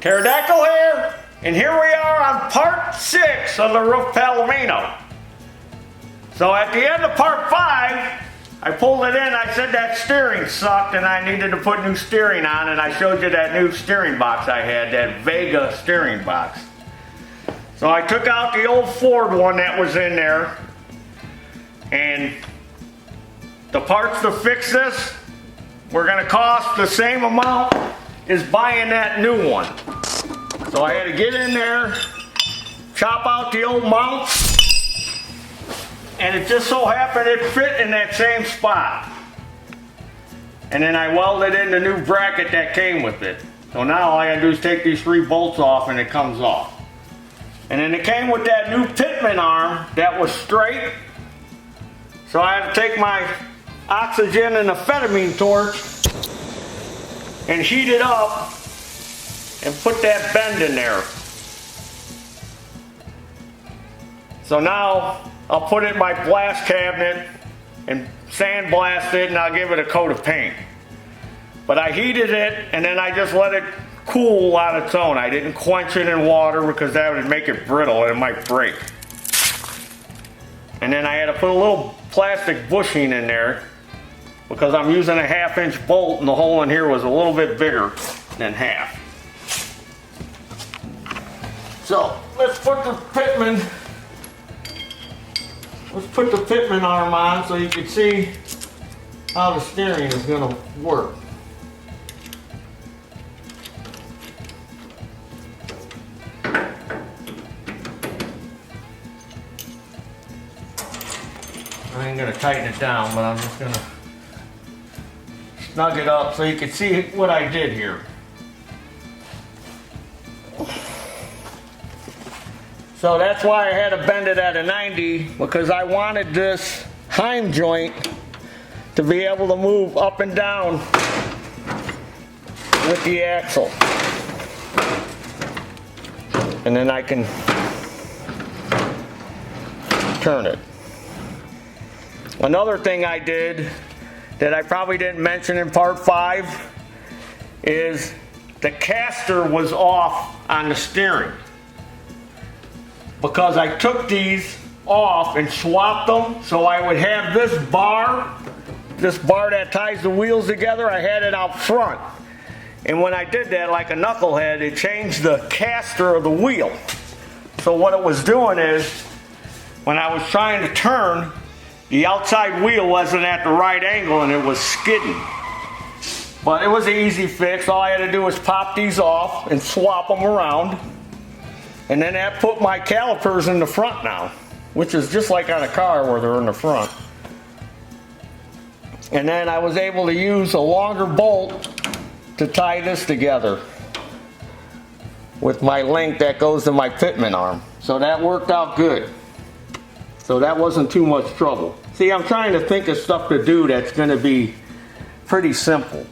Pterodactyl here, and here we are on part 6 of the roof palomino. So at the end of part 5, I pulled it in, I said that steering sucked and I needed to put new steering on, and I showed you that new steering box I had, that Vega steering box. So I took out the old Ford one that was in there, and the parts to fix this were going to cost the same amount as buying that new one. So I had to get in there, chop out the old mount, and it just so happened it fit in that same spot. And then I welded in the new bracket that came with it. So now all I gotta do is take these 3 bolts off and it comes off. And then it came with that new pitman arm that was straight. So I had to take my oxygen and amphetamine torch and heat it up and put that bend in there. So now I'll put it in my blast cabinet and sandblast it, and I'll give it a coat of paint. But I heated it and then I just let it cool on its own. I didn't quench it in water because that would make it brittle and it might break. And then I had to put a little plastic bushing in there because I'm using a 1/2-inch bolt and the hole in here was a little bit bigger than half. So let's put the pitman arm on so you can see how the steering is going to work. I ain't going to tighten it down, but I'm just going to snug it up so you can see what I did here. So that's why I had to bend it at a 90, because I wanted this heim joint to be able to move up and down with the axle. And then I can turn it. Another thing I did that I probably didn't mention in part 5 is the caster was off on the steering, because I took these off and swapped them so I would have this bar that ties the wheels together, I had it out front. And when I did that, like a knucklehead, it changed the caster of the wheel. So what it was doing is, when I was trying to turn, the outside wheel wasn't at the right angle and it was skidding. But it was an easy fix. All I had to do was pop these off and swap them around. And then that put my calipers in the front now, which is just like on a car where they're in the front. And then I was able to use a longer bolt to tie this together with my link that goes to my pitman arm. So that worked out good. So that wasn't too much trouble. See, I'm trying to think of stuff to do that's going to be pretty simple.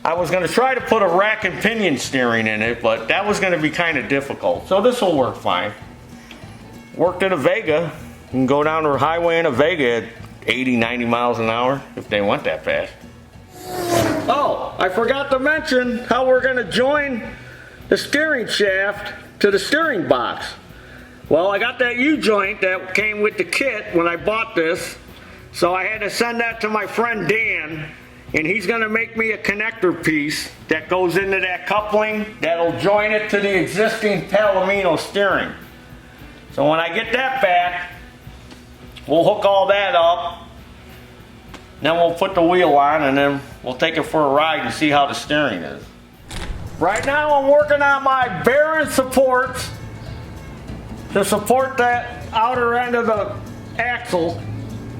I was going to try to put a rack and pinion steering in it, but that was going to be kind of difficult. So this will work fine. Worked in a Vega. You can go down the highway in a Vega at 80, 90 miles an hour if they went that fast. Oh, I forgot to mention how we're going to join the steering shaft to the steering box. Well, I got that U-joint that came with the kit when I bought this, so I had to send that to my friend Dan, and he's going to make me a connector piece that goes into that coupling that'll join it to the existing palomino steering. So when I get that back, we'll hook all that up, then we'll put the wheel on, and then we'll take it for a ride and see how the steering is. Right now I'm working on my bearing supports to support that outer end of the axle.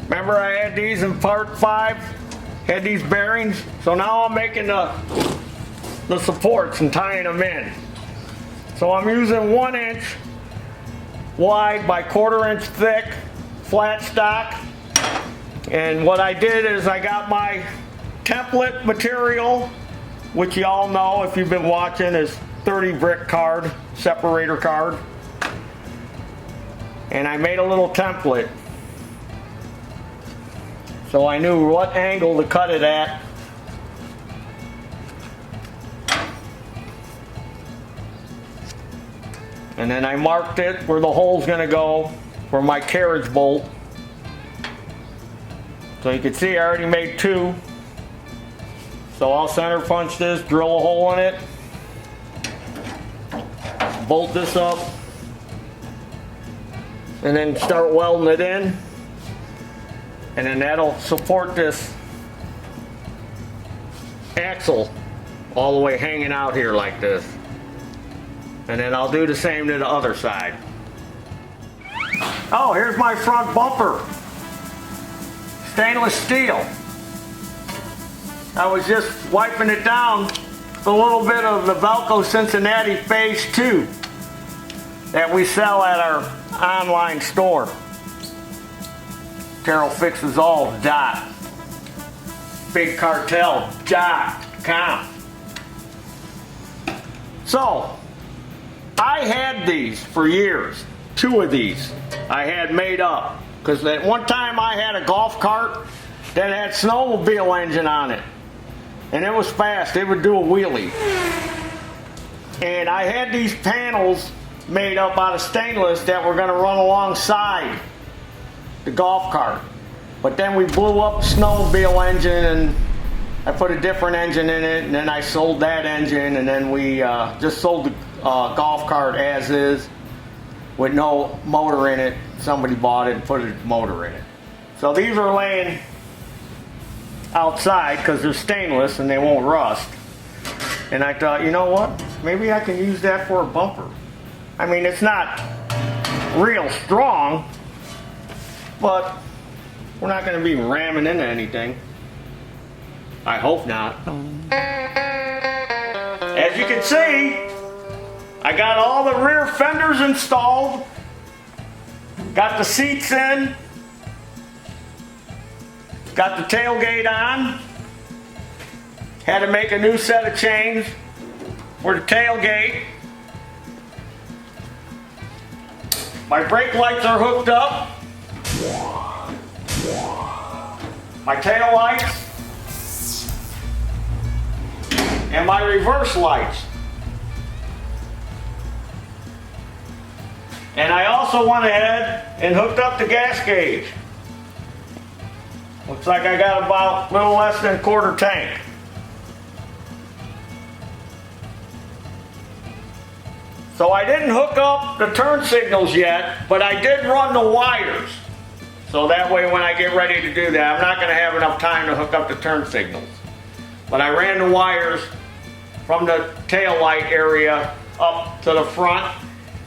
Remember I had these in part 5, had these bearings, so now I'm making the supports and tying them in. So I'm using 1 inch wide by 1/4 inch thick flat stock, and what I did is I got my template material, which you all know if you've been watching is 30 brick card, separator card. And I made a little template so I knew what angle to cut it at And then I marked it where the hole's gonna go for my carriage bolt. So you can see I already made 2. So I'll center punch this, drill a hole in it, bolt this up, and then start welding it in. And then that'll support this axle all the way hanging out here like this. And then I'll do the same to the other side. Oh, here's my front bumper. Stainless steel. I was just wiping it down with a little bit of the Velcro Cincinnati Phase 2 that we sell at our online store. Taryl Fixes All dot. Big Cartel.com. So, I had these for years. 2 of these I had made up. Because at one time I had a golf cart that had snowmobile engine on it. And it was fast. It would do a wheelie. And I had these panels made up out of stainless that were going to run alongside the golf cart. But then we blew up the snowmobile engine and I put a different engine in it, and then I sold that engine, and then we just sold the golf cart as is with no motor in it. Somebody bought it and put a motor in it. So these are laying outside because they're stainless and they won't rust. And I thought, you know what? Maybe I can use that for a bumper. I mean, it's not real strong, but we're not going to be ramming into anything. I hope not. As you can see, I got all the rear fenders installed, got the seats in, got the tailgate on, had to make a new set of chains for the tailgate. My brake lights are hooked up, my tail lights, and my reverse lights. And I also went ahead and hooked up the gas gauge. Looks like I got about a little less than a quarter tank. So I didn't hook up the turn signals yet, but I did run the wires. So that way when I get ready to do that, I'm not going to have enough time to hook up the turn signals. But I ran the wires from the tail light area up to the front.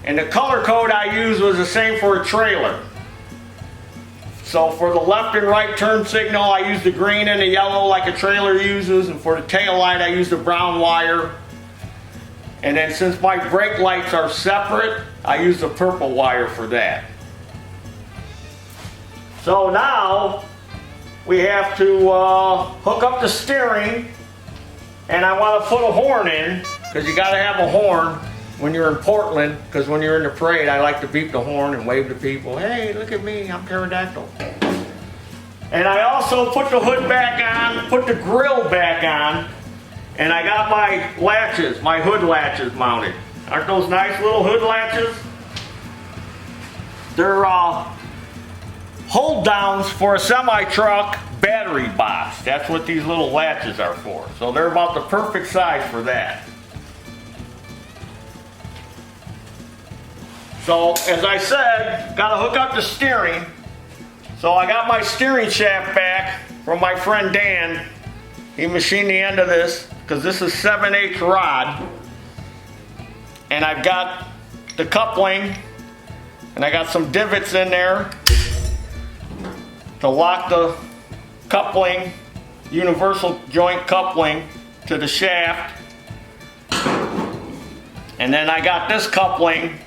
And the color code I used was the same for a trailer. So for the left and right turn signal, I used the green and the yellow like a trailer uses. And for the tail light, I used the brown wire. And then since my brake lights are separate, I used the purple wire for that. So now we have to hook up the steering. And I want to put a horn in, because you got to have a horn when you're in Portland, because when you're in the parade, I like to beep the horn and wave to people, hey, look at me, I'm pterodactyl. And I also put the hood back on, put the grill back on, and I got my latches, my hood latches mounted. Aren't those nice little hood latches? They're hold downs for a semi-truck battery box. That's what these little latches are for. So they're about the perfect size for that. So as I said, got to hook up the steering. So I got my steering shaft back from my friend Dan. He machined the end of this because this is 7/8 rod. And I've got the coupling, and I got some divots in there to lock the coupling, universal joint coupling to the shaft. And then I got this coupling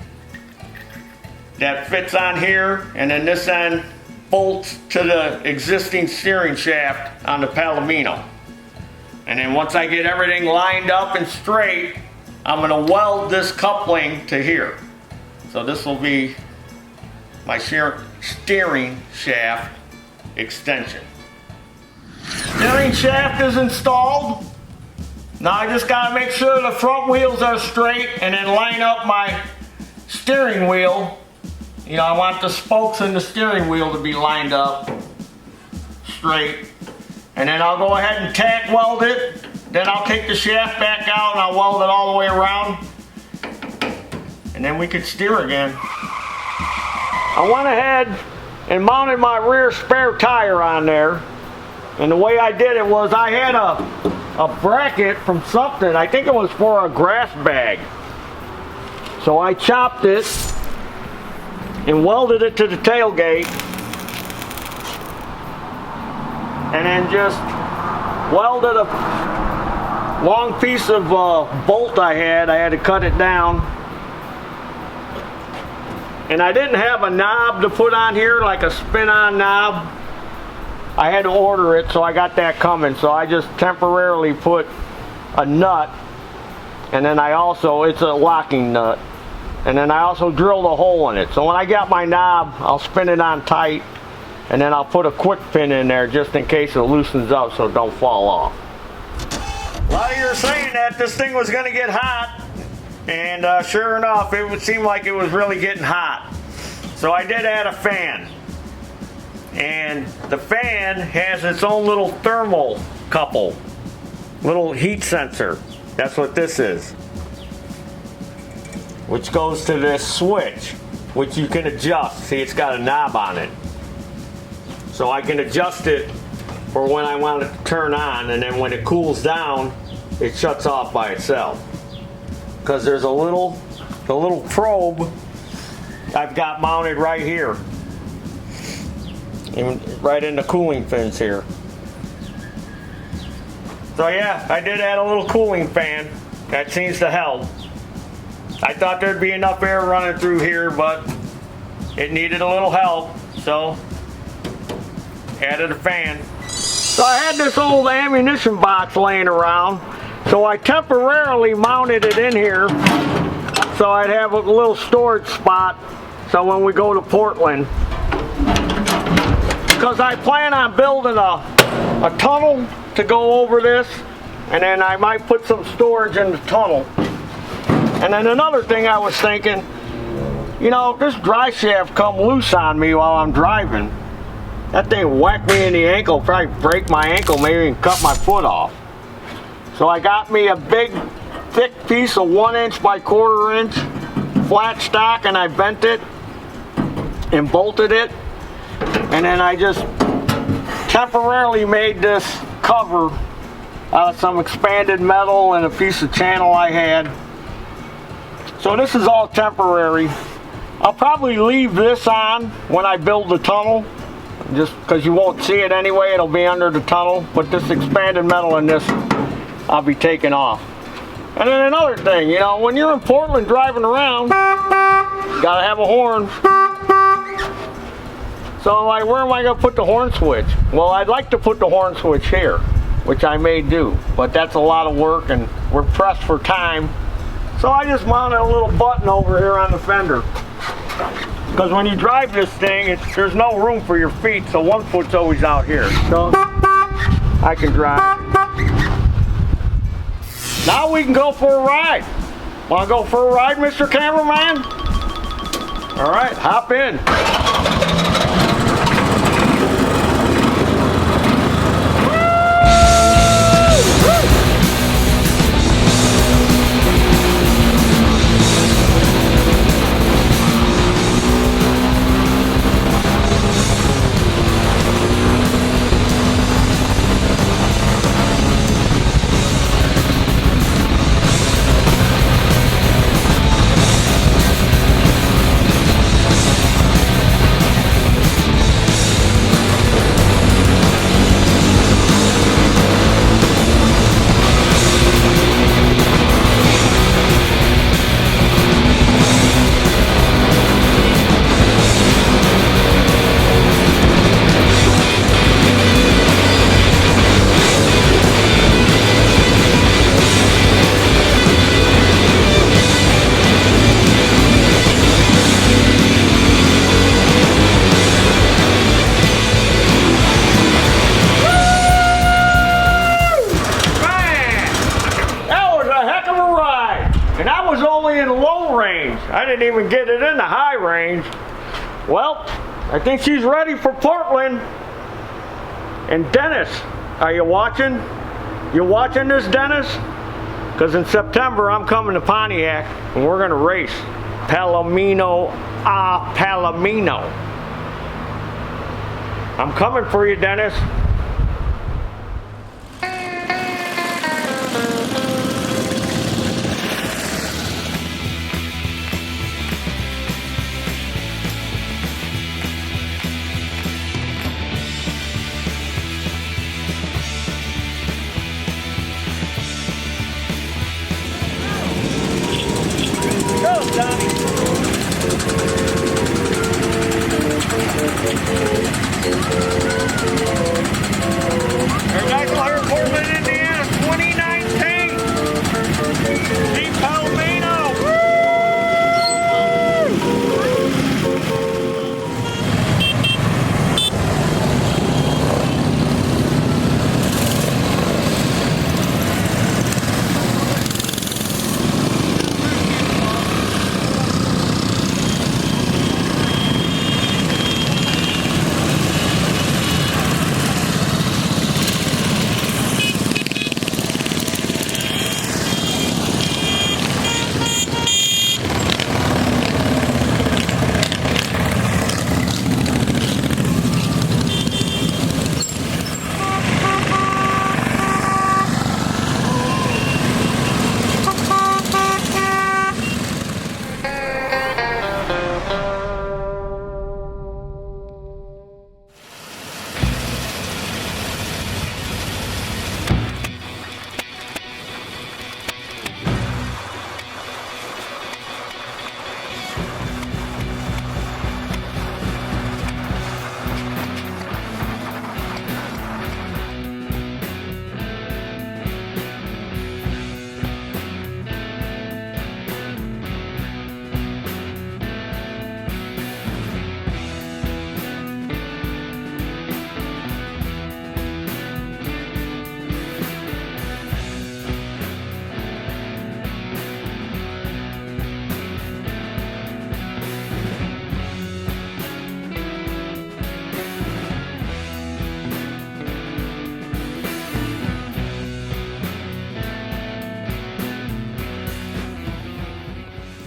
that fits on here, and then this end bolts to the existing steering shaft on the palomino. And then once I get everything lined up and straight, I'm going to weld this coupling to here. So this will be my steering shaft extension. Steering shaft is installed. Now I just got to make sure the front wheels are straight and then line up my steering wheel, you know, I want the spokes in the steering wheel to be lined up straight. And then I'll go ahead and tack weld it. Then I'll take the shaft back out and I'll weld it all the way around. And then we could steer again. I went ahead and mounted my rear spare tire on there. And the way I did it was I had a bracket from something. I think it was for a grass bag. So I chopped it and welded it to the tailgate. And then just welded a long piece of bolt I had to cut it down. And I didn't have a knob to put on here, like a spin-on knob. I had to order it, so I got that coming. So I just temporarily put a nut, and then I also, it's a locking nut. And then I also drilled a hole in it. So when I got my knob, I'll spin it on tight, and then I'll put a quick pin in there just in case it loosens up so it don't fall off. A lot of you are saying that this thing was going to get hot, and sure enough, it would seem like it was really getting hot. So I did add a fan. And the fan has its own little thermal couple, little heat sensor. That's what this is. Which goes to this switch, which you can adjust. See, it's got a knob on it. So I can adjust it for when I want it to turn on, and then when it cools down, it shuts off by itself. Because there's the little probe I've got mounted right here. Right in the cooling fins here. So yeah, I did add a little cooling fan. That seems to help. I thought there'd be enough air running through here, but it needed a little help, so added a fan. So I had this old ammunition box laying around, so I temporarily mounted it in here so I'd have a little storage spot so when we go to Portland. Because I plan on building a tunnel to go over this, and then I might put some storage in the tunnel. And then another thing I was thinking, you know, if this drive shaft come loose on me while I'm driving, that thing whack me in the ankle, probably break my ankle, maybe even cut my foot off. So I got me a big, thick piece of 1 inch by 1/4 inch flat stock, and I bent it and bolted it. And then I just temporarily made this cover out of some expanded metal and a piece of channel I had. So this is all temporary. I'll probably leave this on when I build the tunnel, just because you won't see it anyway, it'll be under the tunnel. But this expanded metal in this, I'll be taking off. And then another thing, you know, when you're in Portland driving around, you gotta have a horn. So like, where am I going to put the horn switch? Well, I'd like to put the horn switch here, which I may do, but that's a lot of work and we're pressed for time. So I just mounted a little button over here on the fender. Because when you drive this thing, there's no room for your feet, so one foot's always out here. So I can drive. Now we can go for a ride. Want to go for a ride, Mr. Cameraman? All right, hop in. only the low range. I didn't even get it in the high range. Well, I think she's ready for Portland. And Dennis, are you watching? You watching this, Dennis? Because in September I'm coming to Pontiac and we're gonna race palomino a palomino. I'm coming for you, Dennis. Portland, Indiana, 2019. Deep palomino.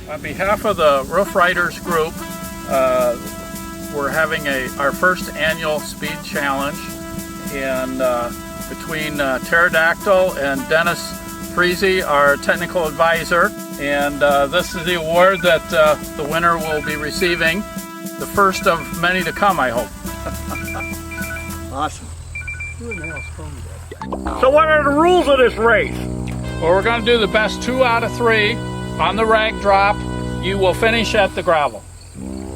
On behalf of the Roof Riders Group, we're having our first annual speed challenge, and between Pterodactyl and Dennis Friese, our technical advisor, and this is the award that the winner will be receiving, the first of many to come, I hope. Awesome. So what are the rules of this race? Well, we're going to do the best 2 out of 3 on the rag drop. You will finish at the gravel.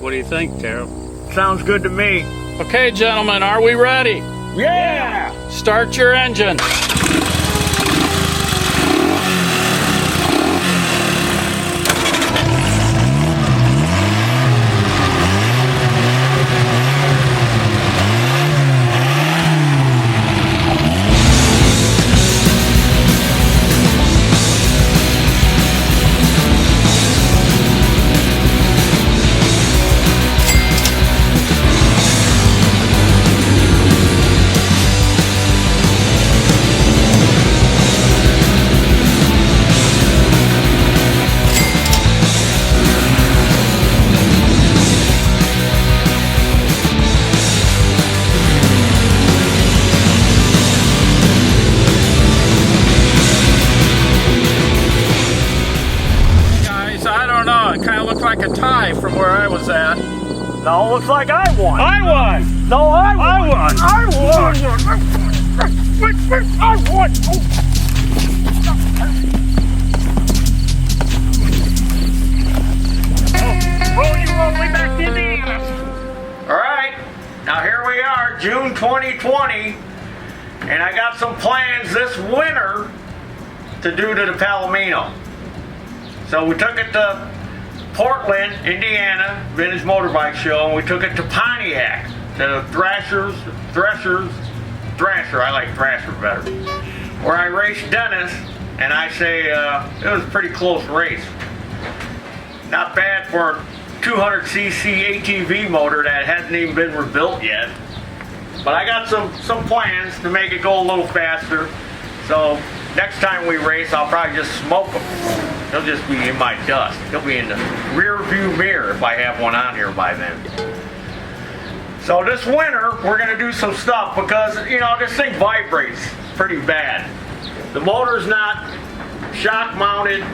What do you think, Taryl? Sounds good to me. Okay, gentlemen, are we ready? Yeah! Start your engine. Like a tie from where I was at. No, looks like I won. I won. No, I won. I won. I won. Roll you all the way back to Indiana. All right, now here we are, June 2020, and I got some plans this winter to do to the Palomino. So we took it to Portland, Indiana, Vintage Motorbike Show, and we took it to Pontiac, to Thrasher, I like Thrasher better, where I raced Dennis, and I say it was a pretty close race. Not bad for a 200cc ATV motor that hasn't even been rebuilt yet. But I got some plans to make it go a little faster. So next time we race, I'll probably just smoke them. They'll just be in my dust. They'll be in the rear view mirror if I have one on here by then. So this winter, we're gonna do some stuff because, you know, this thing vibrates pretty bad. The motor's not shock mounted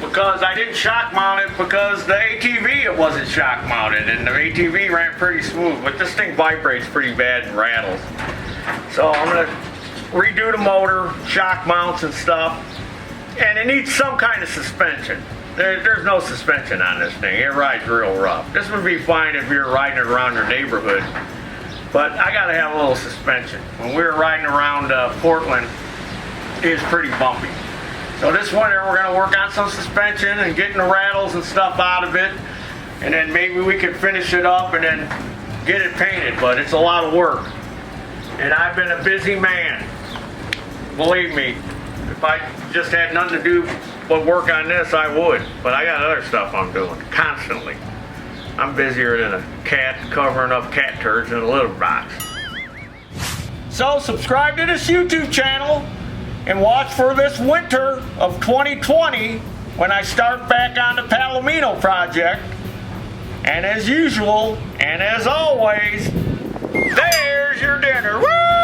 because I didn't shock mount it because the ATV, it wasn't shock mounted, and the ATV ran pretty smooth, but this thing vibrates pretty bad and rattles. So I'm gonna redo the motor, shock mounts and stuff, and it needs some kind of suspension. There's no suspension on this thing. It rides real rough. This would be fine if you're riding it around your neighborhood, but I gotta have a little suspension. When we were riding around Portland, it was pretty bumpy. So this winter we're gonna work on some suspension and getting the rattles and stuff out of it, and then maybe we could finish it up and then get it painted, but it's a lot of work. And I've been a busy man. Believe me, if I just had nothing to do but work on this, I would. But I got other stuff I'm doing constantly. I'm busier than a cat covering up cat turds in a litter box. So subscribe to this YouTube channel and watch for this winter of 2020 when I start back on the Palomino project. And as usual, and as always, there's your dinner. Woo!